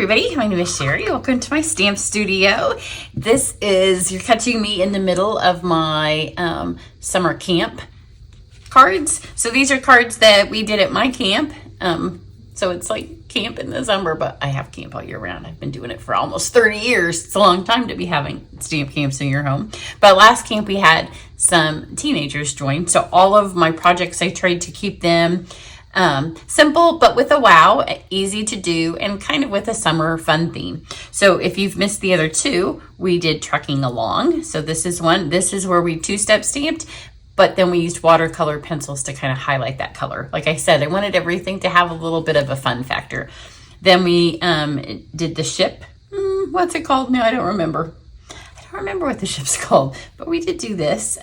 everybody, my name is Sherry. Welcome to my stamp studio. You're catching me in the middle of my summer camp cards. So these are cards that we did at my camp. So it's like camp in the summer, but I have camp all year round. I've been doing it for almost 30 years. It's a long time to be having stamp camps in your home. But last camp we had some teenagers join. So all of my projects, I tried to keep them simple, but with a wow, easy to do, and kind of with a summer fun theme. So if you've missed the other two, we did Trucking Along. So this is one. This is where we two-step stamped, but then we used watercolor pencils to kind of highlight that color. Like I said, I wanted everything to have a little bit of a fun factor. Then we did the ship. What's it called? No, I don't remember. I don't remember what the ship's called, but we did do this.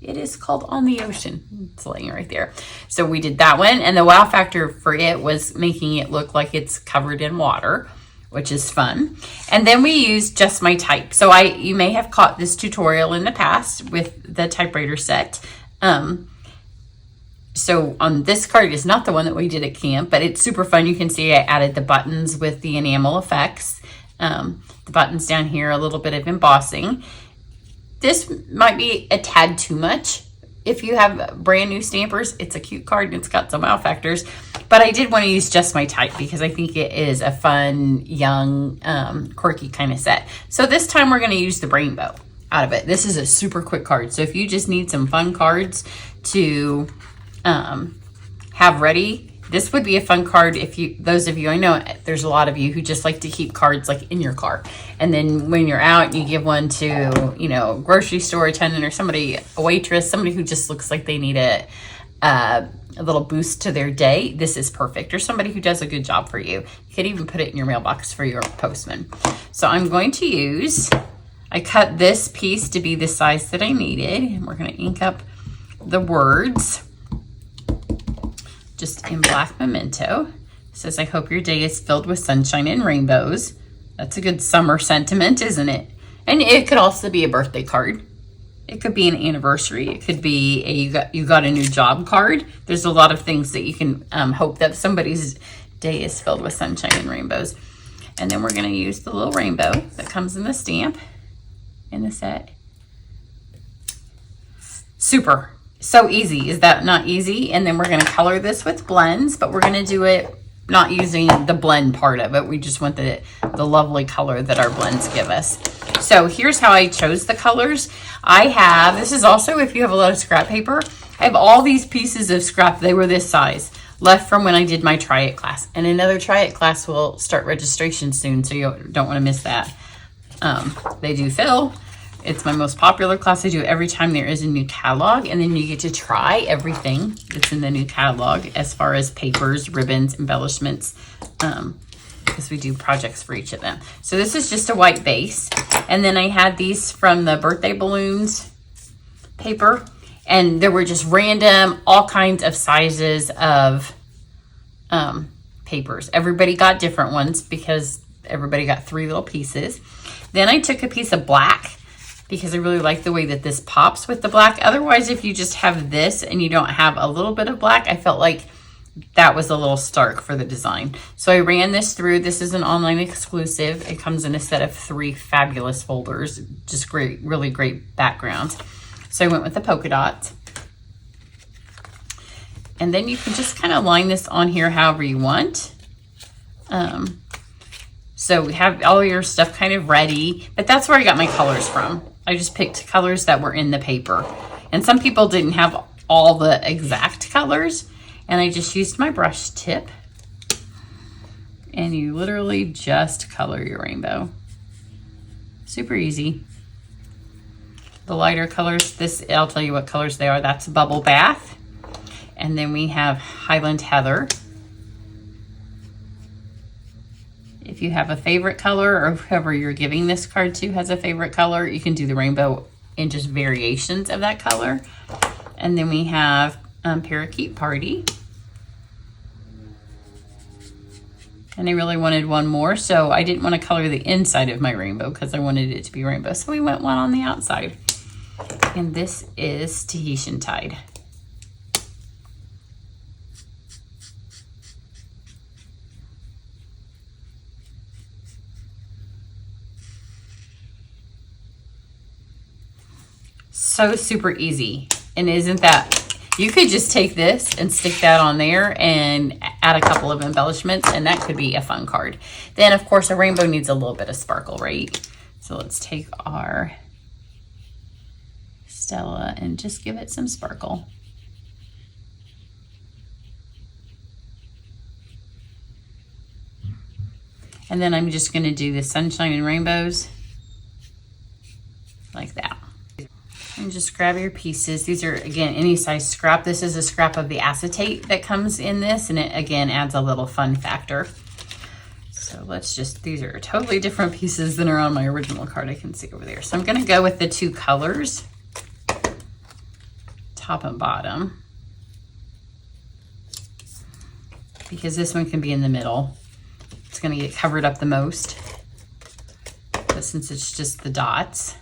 It is called On the Ocean. It's laying right there. So we did that one. And the wow factor for it was making it look like it's covered in water, which is fun. And then we used Just My Type. So you may have caught this tutorial in the past with the typewriter set. So on this card is not the one that we did at camp, but it's super fun. You can see I added the buttons with the enamel effects. The buttons down here, a little bit of embossing. This might be a tad too much. If you have brand new stampers, it's a cute card and it's got some wow factors. But I did want to use Just My Type because I think it is a fun, young, quirky kind of set. So this time we're going to use the rainbow out of it. This is a super quick card. So if you just need some fun cards to have ready, this would be a fun card. Those of you, I know there's a lot of you who just like to keep cards like in your car. And then when you're out, you give one to, a grocery store attendant or somebody, a waitress, somebody who just looks like they need a little boost to their day. This is perfect. Or somebody who does a good job for you. You could even put it in your mailbox for your postman. So I'm going to I cut this piece to be the size that I needed. And we're going to ink up the words. Just in black memento. It says, I hope your day is filled with sunshine and rainbows. That's a good summer sentiment, isn't it? And it could also be a birthday card. It could be an anniversary. It could be you got a new job card. There's a lot of things that you can hope that somebody's day is filled with sunshine and rainbows. And then we're going to use the little rainbow that comes in the stamp in the set. Super. So easy. Is that not easy? And then we're going to color this with blends, but we're going to do it not using the blend part of it. We just want the lovely color that our blends give us. So here's how I chose the colors. This is also if you have a lot of scrap paper, I have all these pieces of scrap. They were this size left from when I did my Try It class. And another Try It class will start registration soon, so you don't want to miss that. They do fill. It's my most popular class. I do every time there is a new catalog, and then you get to try everything that's in the new catalog as far as papers, ribbons, embellishments, because we do projects for each of them. So this is just a white base. And then I had these from the birthday balloons paper, and there were just random, all kinds of sizes of papers. Everybody got different ones because everybody got 3 little pieces. Then I took a piece of black, because I really like the way that this pops with the black. Otherwise, if you just have this and you don't have a little bit of black, I felt like that was a little stark for the design. So I ran this through. This is an online exclusive. It comes in a set of 3 fabulous folders. Just great, really great backgrounds. So I went with the polka dots. And then you can just kind of line this on here however you want. So we have all your stuff kind of ready, but that's where I got my colors from. I just picked colors that were in the paper. And some people didn't have all the exact colors, and I just used my brush tip. And you literally just color your rainbow. Super easy. The lighter colors, I'll tell you what colors they are. That's Bubble Bath. And then we have Highland Heather. If you have a favorite color, or whoever you're giving this card to has a favorite color, you can do the rainbow in just variations of that color. And then we have Parakeet Party. And I really wanted one more, so I didn't want to color the inside of my rainbow because I wanted it to be rainbow. So we went one on the outside. And this is Tahitian Tide. So super easy. And isn't that, you could just take this and stick that on there and add a couple of embellishments, and that could be a fun card. Then of course a rainbow needs a little bit of sparkle, right? So let's take our Stella and just give it some sparkle. And then I'm just going to do the sunshine and rainbows like that. And just grab your pieces. These are, again, any size scrap. This is a scrap of the acetate that comes in this, and it again adds a little fun factor. So let's just, these are totally different pieces than are on my original card I can see over there. So I'm going to go with the two colors, top and bottom, because this one can be in the middle. It's going to get covered up the most, but since it's just the dots,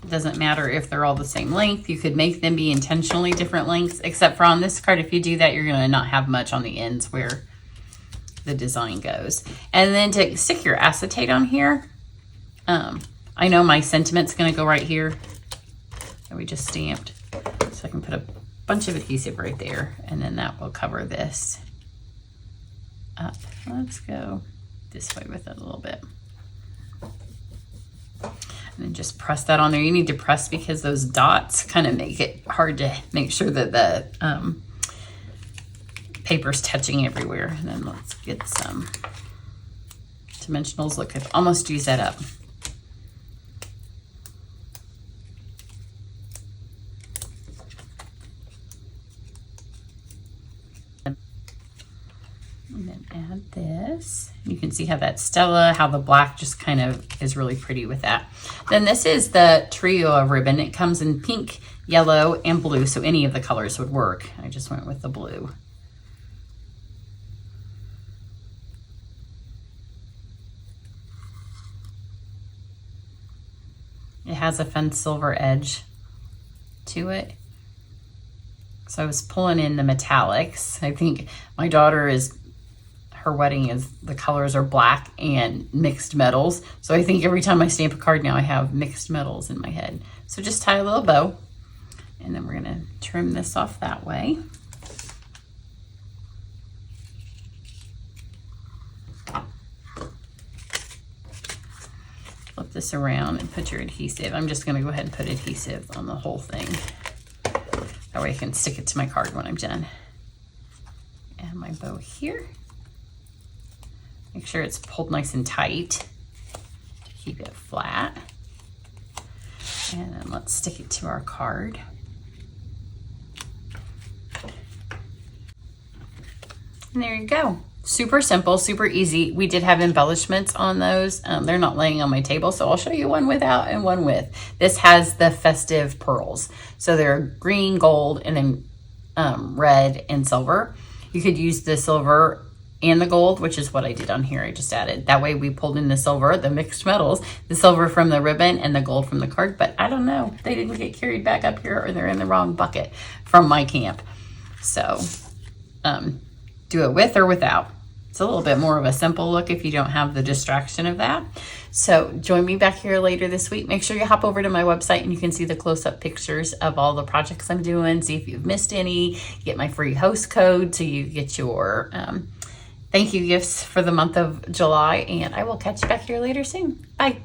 it doesn't matter if they're all the same length. You could make them be intentionally different lengths, except for on this card, if you do that, you're going to not have much on the ends where the design goes. And then to stick your acetate on here, I know my sentiment's going to go right here that we just stamped, so I can put a bunch of adhesive right there, and then that will cover this up. Let's go this way with it a little bit. And then just press that on there. You need to press because those dots kind of make it hard to make sure that the paper's touching everywhere. And then let's get some dimensionals. Look, I've almost used that up. And then add this. You can see how that Stella, how the black just kind of is really pretty with that. Then this is the trio of ribbon. It comes in pink, yellow, and blue, so any of the colors would work. I just went with the blue. It has a fun silver edge to it. So I was pulling in the metallics. I think my daughter is, her wedding is, the colors are black and mixed metals. So I think every time I stamp a card now, I have mixed metals in my head. So just tie a little bow, and then we're gonna trim this off that way. Flip this around and put your adhesive. I'm just gonna go ahead and put adhesive on the whole thing. That way I can stick it to my card when I'm done. Add my bow here. Make sure it's pulled nice and tight to keep it flat. And then let's stick it to our card. And there you go. Super simple, super easy. We did have embellishments on those. They're not laying on my table, so I'll show you one without and one with. This has the festive pearls. So they're green, gold, and then red and silver. You could use the silver and the gold, which is what I did on here. I just added. That way we pulled in the silver, the mixed metals, the silver from the ribbon and the gold from the card. But I don't know. They didn't get carried back up here, or they're in the wrong bucket from my camp. So do it with or without. It's a little bit more of a simple look if you don't have the distraction of that. So join me back here later this week. Make sure you hop over to my website and you can see the close-up pictures of all the projects I'm doing. See if you've missed any. Get my free host code so you get your thank you gifts for the month of July. And I will catch you back here later soon. Bye.